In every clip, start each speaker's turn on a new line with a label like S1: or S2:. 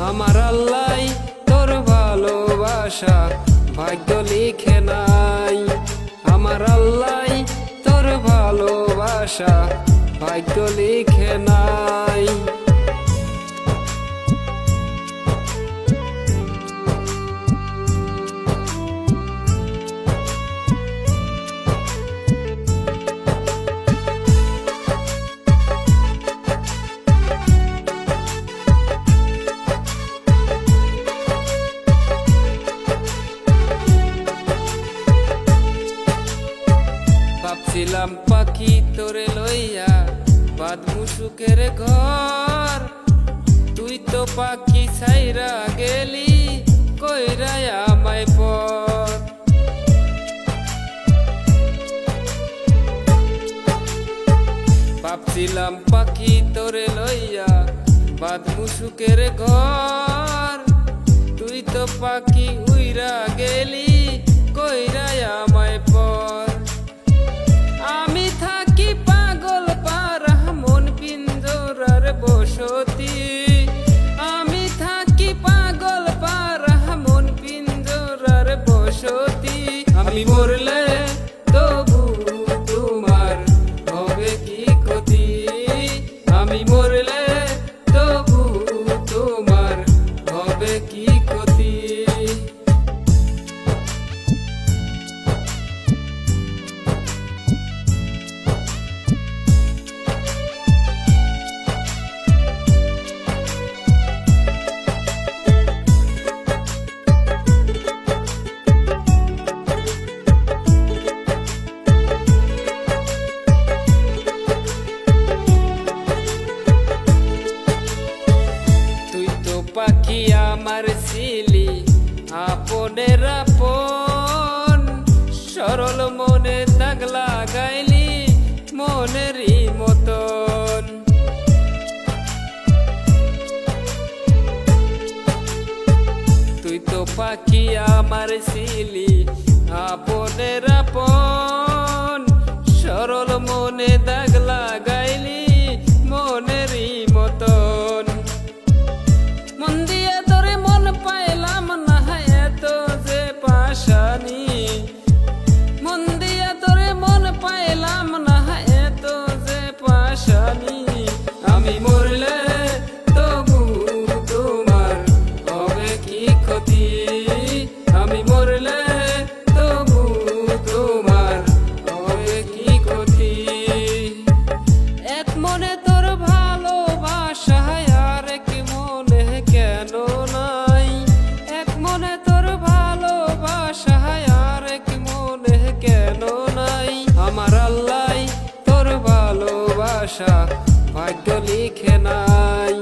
S1: আমার আল্লাহ তোর ভালোবাসা ভাগ্য লিখে নাই। আমার আল্লাহ তোর ভালোবাসা ভাগ্য লিখে নাই। ভাবছিলাম পাখি তোরে লইয়া বাঁধবো সুখের ঘর, তুই তো পাখি ছাইরা গেলি কইরা আমায় পর। ভাবছিলাম পাখি তোরে লইয়া বাঁধবো সুখের ঘর, তুই তো পাখি উইরা গেলি কইরা আমায় পর। আমি থাকি পাগল পারা মন পিঞ্জরার বসতি, আমি থাকি পাগল পারা মন পিঞ্জরার বসতি। আমি মরলে তবু তোমার হবে কি ক্ষতি, আমি মরলে তবু তোমার হবে কি ক্ষতি। পাখি আমার ছিলি আপনের আপন, সরল মনে দাগ লাগাইলি মনেরই মতন। তুই তো পাখি আমার ছিলি আপনের আপন, সরল মনে দাগ লাগাইলি মনেরই মতন। মন দিয়ে তোরে মন পাইলাম না এত যে পাশানি, মন দিয়ে তোরে মন পাইলাম না এত যে পাশানি। আমি মরলে তবু তোমার হবে কি ক্ষতি, আমি মরলে তবু তোমার হবে কি ক্ষতি। এক মনে তোর ভালোবাসা আর এক মনে কেন নাই, এক মনে তোর ভালোবাসা আর এক মনে কেন নাই। আমার আল্লাহ তোর ভালোবাসা ভাগ্য লিখে নাই,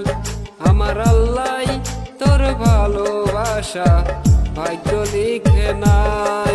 S1: আমার আল্লাহ তোর ভালোবাসা ভাগ্য লিখে নাই।